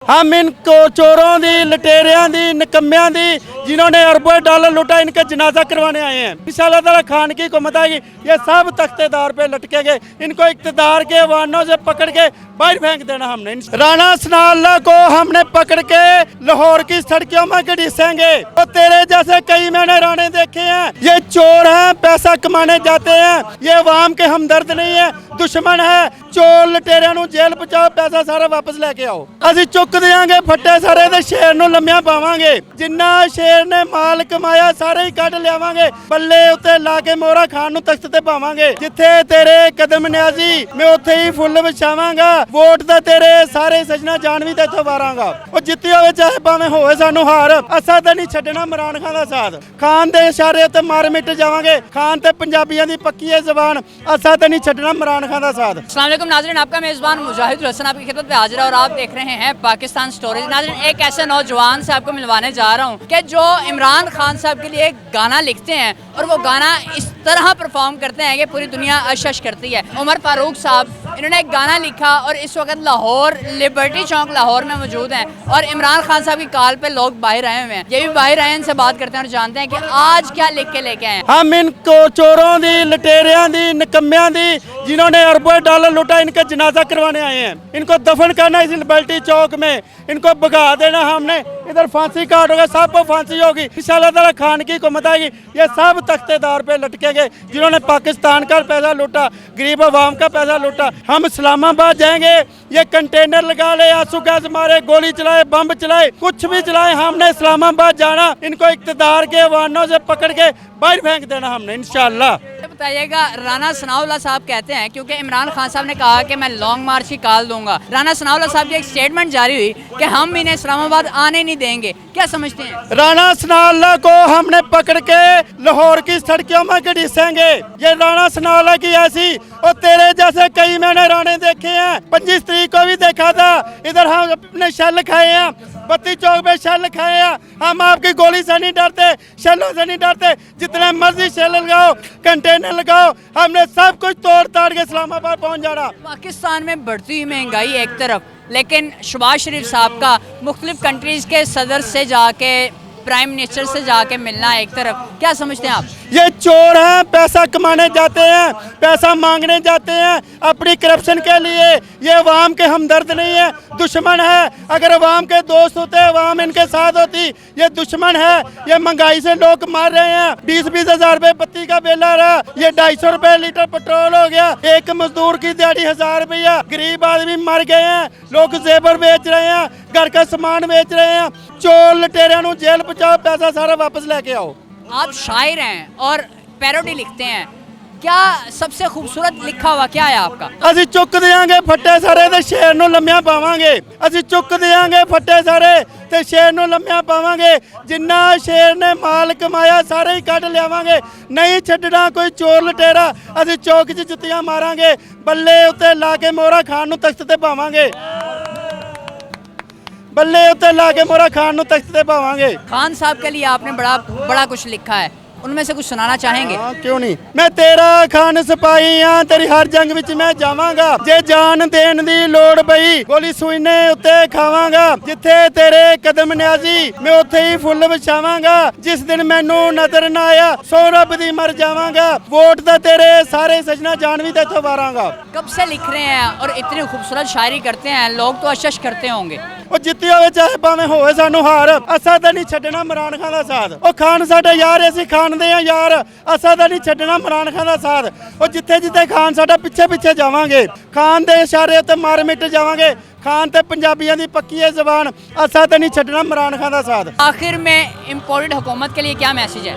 हम इनको चोरों दी, लुटेरियां दी, निकम्मियां दी, जिन्होंने अरबों डॉलर लूटा, इनका जनाजा करवाने आए हैं। इंशाअल्लाह ताला खान की हुकूमत आएगी, ये सब तख्तेदार पे लटकेंगे। इनको इक़्तिदार के वाहनों से पकड़ के बाहर फेंक देना हमने। राणा सनाउल्लाह को हमने पकड़ के लाहौर की सड़कों में घसीटेंगे। तो तेरे जैसे कई मैंने राणे देखे हैं, ये चोर हैं, पैसा कमाने जाते हैं, ये अवाम के हमदर्द नहीं है, दुश्मन है। चोर लुटेरियां नूं जेल पहुंचाओ, पैसा सारा वापस लेके आओ। ਅਸੀਂ चुक देंगे फट्टे सारे ते शेर नूं लम्मियां पावांगे। जिन्ना शेर ने माल कमाया सारे ही कढ़ लियावांगे, बल्ले उत्ते ला के मोहरा खान नूं तख्त ते पावांगे। जिथे तेरे कदम न्याजी मैं उत्थे ही फुੱਲ विछावांगा। वोट दा तेरे सारे सजना जान भी ते इत्थों वारांगा। ਉਹ ਜਿੱਤੀ ਹੋਵੇ ਚਾਹੇ ਭਾਵੇਂ ਹੋਵੇ ਸਾਨੂੰ ਹਾਰ, ਅਸਾਂ ਤਾਂ ਨਹੀਂ ਛੱਡਣਾ ਇਮਰਾਨ ਖਾਨ ਦਾ ਸਾਥ। ਖਾਨ ਦੇ ਇਸ਼ਾਰੇ ਤੇ ਮਾਰ ਮਿਟ ਜਾਵਾਂਗੇ। ਖਾਨ ਤੇ ਪੰਜਾਬੀਆਂ ਦੀ ਪੱਕੀ ਹੈ ਜ਼ਬਾਨ, ਅਸਾਂ ਤਾਂ ਨਹੀਂ ਛੱਡਣਾ ਇਮਰਾਨ ਖਾਨ ਦਾ साथ। अस्सलाम वालेकुम नाज़रीन, आपका मेज़बान मुजाहिद हसन आपकी खिदमत पे हाजिर है और आप देख रहे हैं पाकिस्तान स्टोरीज। नाज़रीन, एक ऐसे नौजवान से आपको मिलवाने जा रहा हूँ कि जो इमरान खान साहब के लिए एक गाना लिखते हैं और वो गाना इस तरह परफॉर्म करते हैं कि पूरी दुनिया अशश करती है। उमर फारूक साहब, इन्होंने एक गाना लिखा और इस वक्त लाहौर लिबर्टी चौक लाहौर में मौजूद हैं और इमरान खान साहब की कॉल पे लोग बाहर आए हुए हैं। ये भी बाहर आए, इनसे बात करते हैं और जानते हैं कि आज क्या लिख के लेके आए। हम इनको चोरों दी, लुटेरियां दी, निकम्मियां दी, जिन्होंने अरबों डॉलर लूटा, इनका जनाजा करवाने आए हैं। इनको दफन करना इस लिबर्टी चौक में, इनको भगा देना हमने। इधर फांसी काट होगा, सबको फांसी होगी। इंशाअल्लाह ताला खान की हुकूमत आएगी, ये सब तख्तेदार पे लटकेंगे जिन्होंने पाकिस्तान का पैसा लूटा, गरीब अवाम का पैसा लूटा। हम इस्लामाबाद जाएंगे, ये कंटेनर लगा ले, आंसू गैस मारे, गोली चलाए, बम चलाए, कुछ भी चलाए, हमने इस्लामाबाद जाना। इनको इक़्तिदार के वाहनों से पकड़ के बाहर फेंक देना हमने इंशाअल्लाह। बताइएगा, राणा सनाउल्लाह साहब कहते हैं, क्योंकि इमरान खान साहब ने कहा कि मैं लॉन्ग मार्च की कॉल दूंगा, राणा सनाउल्लाह साहब की एक स्टेटमेंट जारी हुई कि हम इन्हें इस्लामाबाद आने नहीं देंगे। क्या समझते हैं? राणा सनाउल्लाह को हमने पकड़ के लाहौर की सड़कों में घसीटेंगे। ये राणा सनाउल्लाह की ऐसी, और तेरे जैसे कई मैंने राणे देखे हैं। 25 तारीख को भी देखा था, इधर हम अपने शैल खाए हैं, बत्ती चौक पे शैल खाए हैं। हम आपकी गोली से नहीं डरते, शैलों से नहीं डरते। जितने मर्जी शैल लगाओ, कंटेनर लगाओ, हमने सब कुछ तोड़ ताड़ के इस्लामाबाद पहुंच जाना। पाकिस्तान में बढ़ती हुई महंगाई एक तरफ, लेकिन शहबाज शरीफ साहब का मुख्तलिफ कंट्रीज़ के सदर से जाके, प्राइम मिनिस्टर से जाके मिलना एक तरफ, क्या समझते हैं आप? ये चोर हैं, पैसा कमाने जाते हैं, पैसा मांगने जाते हैं अपनी करप्शन के लिए। ये अवाम के हमदर्द नहीं है, दुश्मन है। अगर अवाम के दोस्त होते, अवाम इनके साथ होती। ये दुश्मन है, ये महंगाई से लोग मार रहे हैं। 20-20 हज़ार रुपये बत्ती का बिल आ रहा, ये 250 रुपये लीटर पेट्रोल हो गया। एक मजदूर की दिहाड़ी 1000 रुपया। गरीब आदमी मर गए हैं, लोग जेवर बेच रहे हैं, घर का सामान बेच रहे हैं। चोर लुटेरियां नूं जेल पहुंचाओ, पैसा सारा वापस लेके आओ। आप शायर हैं और पैरोडी लिखते हैं, क्या सबसे खूबसूरत लिखा हुआ क्या है आपका? ਅਸੀਂ चुक देंगे फट्टे सारे ते शेर नूं लम्मियां पावांगे। ਅਸੀਂ चुक देंगे फट्टे सारे ते शेर नूं लम्मियां पावांगे। जिन्ना शेर ने माल कमाया सारे ही कढ़ लियावांगे। नहीं छड्डना कोई चोर लुटेरा। ਅਸੀਂ चौक 'ਚ जुत्तियां मारांगे, बल्ले उत्ते ला के मोहरा खान नूं तख्त ते पावांगे। बल्ले उत्ते ला के मोहरा खान नूं तख्त ते पावांगे। खान साहब के लिए आपने बड़ा कुछ लिखा है, उनमें से कुछ सुनाना चाहेंगे? हाँ, क्यों नहीं। मैं तेरा खान सिपाही हाँ, तेरी हर जंग विच मैं जावांगा। जे जान देन दी लोड़ पई, गोली सुईने उत्ते खावांगा। जिथे तेरे कदम न्याजी मैं उत्थे ही फुੱਲ विछावांगा। जिस दिन मैनू नजर ना आया, सो रब दी मर जावांगा। वोट दा तेरे सारे सजना जान भी ते इत्थों वारांगा। कब से लिख रहे हैं और इतनी खूबसूरत शायरी करते हैं, लोग तो अशश करते होंगे। ਉਹ ਜਿੱਤੀ ਹੋਵੇ ਚਾਹੇ ਭਾਵੇਂ ਹੋਵੇ ਸਾਨੂੰ ਹਾਰ, ਅਸਾਂ ਤਾਂ ਨਹੀਂ ਛੱਡਣਾ ਇਮਰਾਨ ਖਾਨ ਦਾ ਸਾਥ। ਉਹ ਖਾਨ ਸਾਡਾ ਯਾਰ, ਅਸੀਂ ਖਾਨ ਦੇ ਆ ਯਾਰ, ਅਸਾਂ ਤਾਂ ਨਹੀਂ ਛੱਡਣਾ ਇਮਰਾਨ ਖਾਨ ਦਾ ਸਾਥ। ਉਹ ਜਿੱਥੇ ਜਿੱਥੇ ਖਾਨ ਸਾਡਾ ਪਿੱਛੇ ਪਿੱਛੇ ਜਾਵਾਂਗੇ। ਖਾਨ ਦੇ ਇਸ਼ਾਰੇ ਉੱਤੇ ਮਾਰ ਮਿਟ ਜਾਵਾਂਗੇ। खान ते पंजाबियों की पक्की है जबान, असा तो नहीं छड्डना इमरान खान का साथ। आखिर में इम्पोर्टेड हुकूमत के लिए क्या मैसेज है?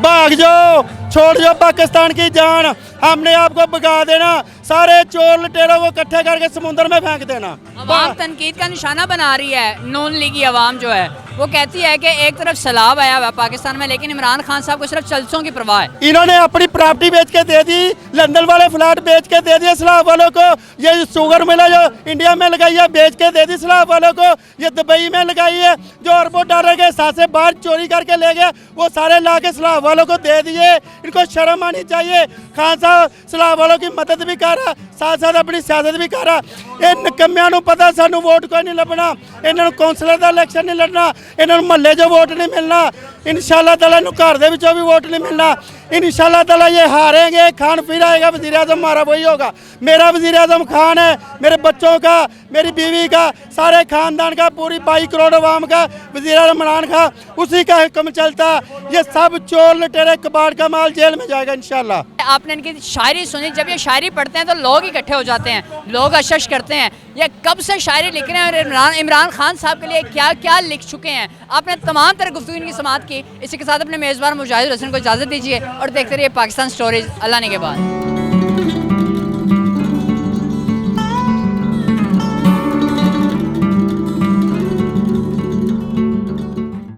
भाग जाओ, छोड़ जाओ पाकिस्तान की जान, हमने आपको भगा देना। सारे चोर लुटेरों को इकट्ठे करके समुद्र में फेंक देना। अवाम तनकीद का निशाना बना रही है, नून लीगी अवाम जो है वो कहती है कि एक तरफ सैलाब आया हुआ पाकिस्तान में, लेकिन इमरान खान साहब को सिर्फ चलसों की परवाह है। इन्होंने अपनी प्रॉपर्टी बेच के दे दी, लंदन वाले फ्लैट बेच के दे दिए सैलाब वालों को। ये शुगर मिला जो इंडिया में लगाई है बेच के दे दी सैलाब वालों को। ये दुबई में लगाई है, जो अरबों डॉलर के हिसाब से बाहर चोरी करके ले गया, वो सारे ला के सैलाब वालों को दे दिए। इनको शर्म आनी चाहिए। खान साहब सलाह वालों की मदद भी कर रहा, साथ साथ अपनी सियासत भी कर रहा। ये निकम्मियां नूं पता सानू वोट कोई नहीं लभना, इन्हां नूं कौंसलर दा इलैक्शन नहीं लड़ना, इन्हां नूं महल्ले 'चों वोट नहीं मिलना, इंशाअल्लाह ताला नूं घर दे विचों भी वोट नहीं मिलना। इंशाअल्लाह ताला ये हारेंगे, खान फिर आएगा, वज़ीर आज़म हमारा वही होगा। मेरा वज़ीर आज़म खान है, मेरे बच्चों का, मेरी बीवी का, सारे खानदान का, पूरी 22 करोड़ अवाम का वज़ीर आज़म इमरान खान, उसी का हुक्म चलता। ये सब चोर लुटेरे कबाड़ का माल जेल में जाएगा इंशाअल्लाह। आपने इनकी शायरी सुनी, जब ये शायरी पढ़ते हैं तो लोग इकट्ठे हो जाते हैं, लोग अशश करते हैं। ये कब से शायरी लिख रहे हैं और इमरान खान साहब के लिए क्या क्या लिख चुके हैं। आपने तमाम तरह गुफ्तगू इनकी समाअत की। इसी के साथ अपने मेज़बान मुजाहिद हसन को इजाज़त दीजिए और देखते रहिए पाकिस्तान स्टोरीज। अल्लाह ने के बाद।